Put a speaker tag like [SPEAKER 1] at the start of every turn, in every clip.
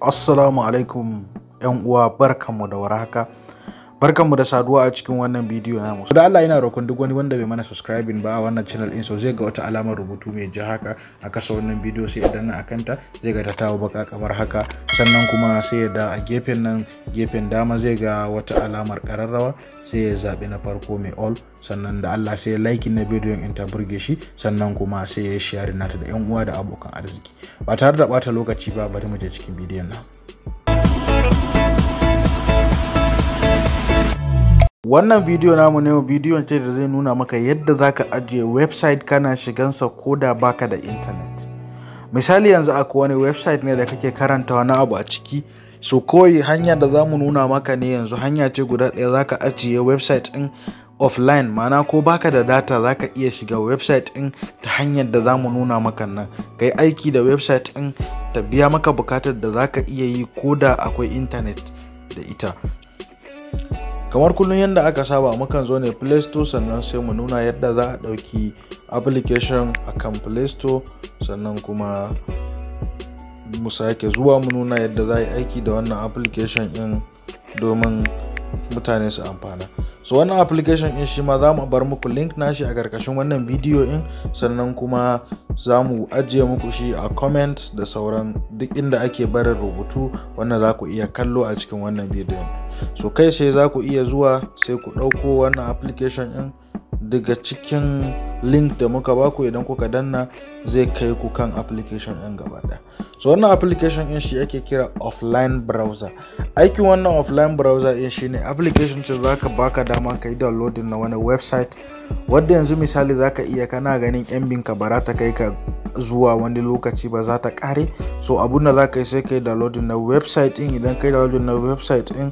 [SPEAKER 1] Assalamu alaikum ‘yan uwa, barkanmu da warhaka. Barkanmu da saduwa a cikin wannan bidiyo namu. Da Allah yana roƙon duk wani wanda bai mana subscribing ba a wannan channel din, so zai ga wata alamar rubutu mai ja haka a kasa wannan bidiyo, sai ya danna akanta, zai ga ta tawo baka kamar haka. Sannan kuma sai ya da a gefen nan, gefen dama zai ga wata alamar ƙararrawa, sai ya zaɓi na farko mai all. Sannan da Allah sai ya like na bidiyon in ta burge shi, sannan kuma sai ya share nata da ‘yan uwa da abokan arziki. Ba tare da ɓata lokaci ba, bari mu je cikin bidiyon nan. Wannan bidiyo namu ne, bidiyon ce da zai nuna maka yadda zaka ajiye website kana shigansa ko da baka da internet. Misali yanzu akwai wani website ne da kake karanta wani abu a ciki, so kawai hanyar da zamu nuna maka ne yanzu hanya ce guda ɗaya. Zaka ajiye website ɗin offline, ma'ana ko baka da data zaka iya shiga website ɗin ta hanyar da zamu nuna maka nan. Kai aiki da website ɗin ta biya maka bukatar da zaka iya yi ko da akwai internet da ita. Kamar kullum yadda aka saba, mukan zo ne Play Store, sannan sai mu nuna yadda za a ɗauki application akan Play Store, sannan kuma mu sake zuwa mu nuna yadda za a yi aiki da wannan application ɗin domin mutane su amfana. So wannan application ɗin shi ma za mu bar muku link nashi a ƙarƙashin wannan bidiyo ɗin, sannan kuma za mu ajiye muku shi a comment da sauran duk inda ake barin rubutu wanda za ku iya kallo a cikin wannan bidiyon. So kai sai za ku iya zuwa sai ku ɗauko wannan application ɗin daga cikin link da muka baku. Idan kuka danna zai kai ku kan application ɗin gaba ɗaya. So wannan application ɗin shi ake kira offline browser. Aikin wannan offline browser ɗin shine application ce zaka baka dama ka yi downloading na wani website wadda yanzu misali zaka iya kana ganin MB ka bara ta kai ka zuwa wani lokaci ba za ta kare. So abunda zaka yi sai ka yi downloading na website ɗin. Idan ka yi downloading na website ɗin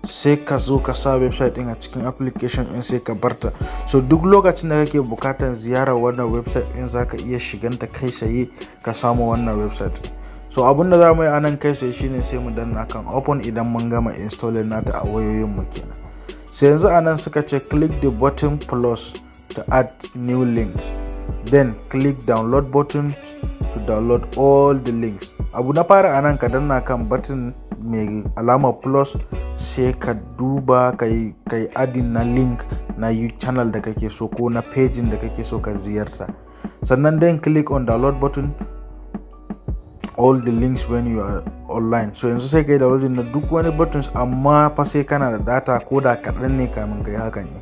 [SPEAKER 1] sai ka zo ka sa website din a cikin application din sai ka barta. So duk lokacin da kake bukatar ziyarar wannan website din zaka iya shiganta kai tsaye ka samu wannan website. So abinda za mu yi anan kai tsaye shine sai mu danna kan open idan mun gama installing nata a wayoyin mu kenan. Sai yanzu anan suka ce click the button plus to add new links, then click download button to download all the links. Abu na fara anan ka danna kan button mai alamar plus, sai ka duba kai adin na link na channel da kake so ko na page da kake so ka ziyarta. Sannan then click on download button all the links when you are online. So yanzu sai kai downloading na duk wani buttons, amma fa sai kana da data ko da kaɗan ne kamin kai hakan ne.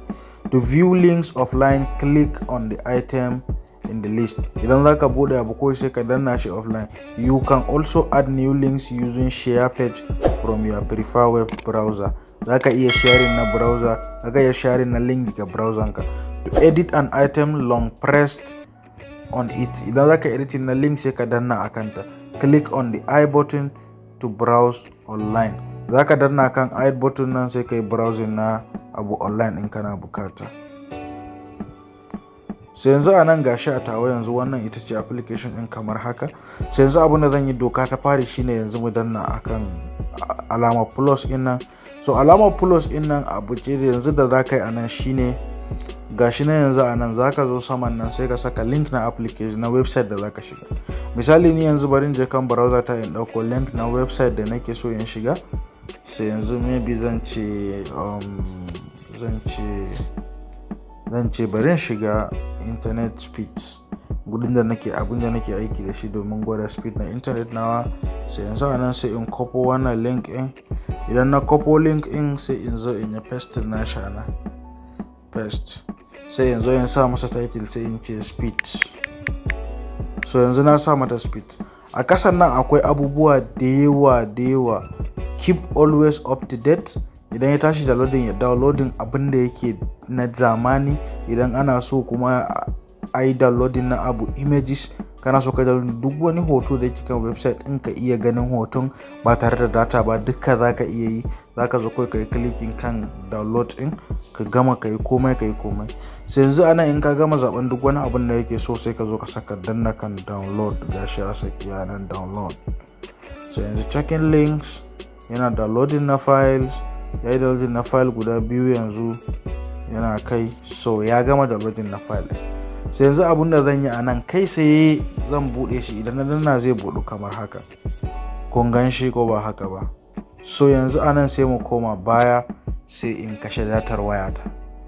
[SPEAKER 1] To view links offline, click on the item in the list. Idan zaka bude abu ko sai ka danna shi offline. You can also add new links using share page from your preferred web browser. Zaka iya sharing na browser, zaka iya sharing na link daga browser ka. To edit an item, long pressed on it. Idan zaka edit na link sai ka danna akanta. Click on the I button to browse online. Zaka danna kan I button nan sai kai browsing na abu online in kana bukata. Sai yanzu a nan gashi a tawa yanzu wannan ita ce application din kamar haka. Sai yanzu abin da zan yi doka ta fari shine yanzu mu danna akan alamar plus din nan. So alamar plus din nan abu ce yanzu da zaka yi anan shine gashi nan yanzu anan zaka zo saman nan sai ka saka link na application na website da zaka shiga. Misali ni yanzu bari in je kan browser ta in dauko link na website da nake so in shiga. Sai yanzu maybe zan ce bari in shiga internet speeds, gudun da nake aiki da shi domin gwada speed na internet nawa. Sai yanzu anan sai in copy wannan link in. Idan na copy link in sai in zo in yi paste na shi ana paste. Sai yanzu in sa masa title sai in ce speed. So yanzu na sa mata speed. A kasan nan akwai abubuwa da yawa. Keep always up to date. Idan ya tashi downloading ya downloading abin da yake na zamani. Idan ana so kuma a yi downloading na abu images, kana so ka download duk wani hoto da yake kan website ɗin ka iya ganin hoton ba tare da data ba, duka zaka iya yi. Zaka zo kai clicking kan download ɗin ka gama kai komai. Sai yanzu anan in ka gama zaben duk wani abin da yake so sai ka zo ka saka danna kan download. Gashi a saki nan download. So yanzu checking links, yana downloading na files. Ya yi downloading na file guda biyu yanzu yana kai. So ya gama downloading na file. Sai yanzu abun da zan yi a nan kai sai zan bude shi. Idan na danna zai budu kamar haka. kun gan shi ko ba haka ba. So yanzu anan sai mu koma baya, sai in kashe datar wayata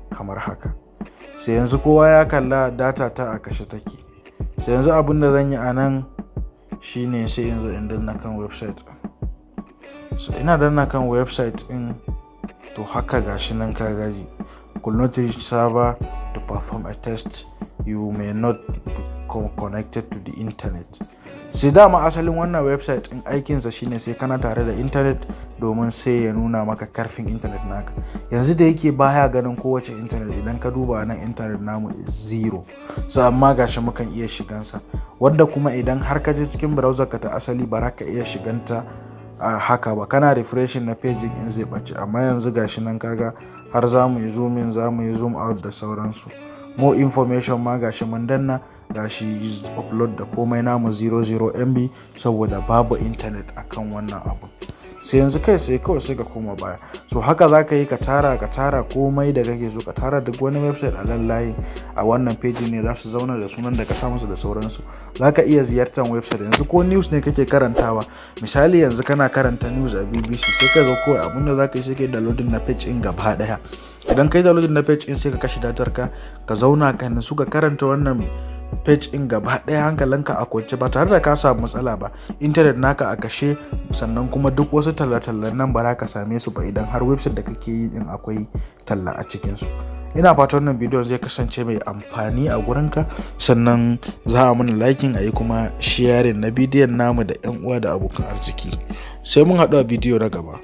[SPEAKER 1] kamar haka. Sai yanzu kowa ya kalla data ta a kashe take. Sai yanzu abin da zan yi anan shine sai in zo in danna kan website. So ina danna kan website din, to haka gashi nan ka gaji. Could not reach server to perform a test. You may not be connected to the internet. Sai dama asalin wannan website din aikinsa shine sai kana tare da internet domin sai ya nuna maka karfin internet naka. Yanzu da yake baya ganin kowace internet, idan ka duba nan internet namu is 0. So amma gashi mukan iya shigansa, wanda kuma idan har ka je cikin browser ka ta asali ba za ka iya shiganta haka ba, kana refreshing na page in zai bace. Amma yanzu gashi nan kaga har zamu yi zoom in, zamu yi zoom out da sauransu. More information ma gashi mun danna, gashi upload da komai namu 00 MB saboda babu internet akan wannan abu. Sai yanzu kai sai kawai sai ka koma baya. So haka zaka yi ka tara komai da kake so, ka tara duk wani website a lallayi a wannan page ne za su zauna da sunan da ka sa musu da sauransu. Zaka iya ziyartar website. Yanzu ko news ne kake karantawa, misali yanzu kana karanta news a BBC, sai ka zo kawai abinda zaka yi sai ka downloading na page in gaba daya. Idan kai downloading na page in sai ka kashe datar ka zauna ka nan suka karanta wannan page in gaba daya hankalinka a kwance ba tare da ka samu matsala ba. Internet naka a kashe, sannan kuma duk wasu talla-tallan nan ba za ka same su ba idan har website da kake yi in akwai talla a cikin su. Ina fatan wannan bidiyon zai kasance mai amfani a gurinka, sannan za a mana liking a yi kuma sharing na bidiyon namu da 'yan uwa da abokan arziki. Sai mun haɗu a bidiyo na gaba.